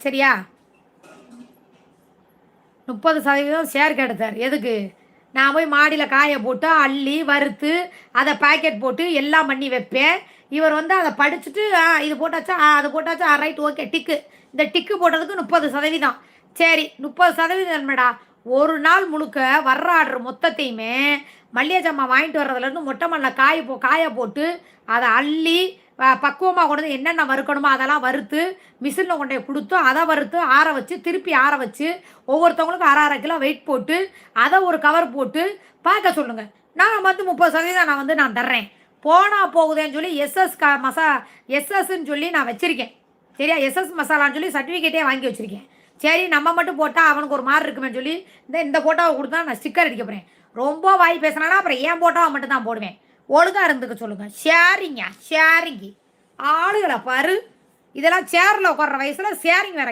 சரியா? 30% ஷேர் கெடுத்தார். எதுக்கு? நான் போய் மாடியில காய போட்டு, அள்ளி, வறுத்து, அத பாக்கெட் போட்டு எல்லாம் பண்ணி வைப்பேன். இவர் வந்து அத படிச்சுட்டு, இது போட்டாச்சா? அது போட்டாச்சா? ரைட் ஓகே டிக்கு. இந்த டிக்கு போட்டதுக்கு 30%. சரி 30% என்னடா? ஒரு நாள் முழுக்க வர்ற ஆர்டர் மொத்தத்தையுமே மல்லிகை ஜாமான் வாங்கிட்டு வர்றதுலேருந்து மொட்டை மாடில காய போட்டு, அத அள்ளி, பக்குவமா கொண்டு வந்து என்னென்ன வறுக்கணுமோ அதெல்லாம் வறுத்து, மிஷின்ல கொண்டு போய் குடுத்து, அத வறுத்து ஆற வச்சு, திருப்பி ஆற வச்சு, ஒவ்வொருத்தவங்களுக்கும் 1/2 கிலோ வெயிட் போட்டு, அத ஒரு கவர் போட்டு பாக்க சொல்லுங்க. நான் வந்து 30% நான் வந்து நான் தர்றேன். போனா போகுதேன்னு சொல்லி எஸ்எஸ்ன்னு சொல்லி நான் வச்சிருக்கேன். சரியா? எஸ்எஸ் மசாலான்னு சொல்லி சர்டிஃபிகேட்டே வாங்கி வச்சிருக்கேன். சரி நம்ம மட்டும் போட்டா அவனுக்கு ஒரு மாரி இருக்குமேன்னு சொல்லி, இந்த ஃபோட்டோவ குடுத்தா நான் ஸ்டிக்கர் அடிக்க போறேன். ரொம்ப வாய் பேசுனானா அப்புறம் என் ஃபோட்டோவ மட்டும் தான் போடுவேன். ஒழுங்கா இருந்துக்க சொல்லுங்க. ஷேரிங்க. ஆளுகள பாரு. இதெல்லாம் சேர்ல உட்கார்ற வயசுல ஷேரிங் வேற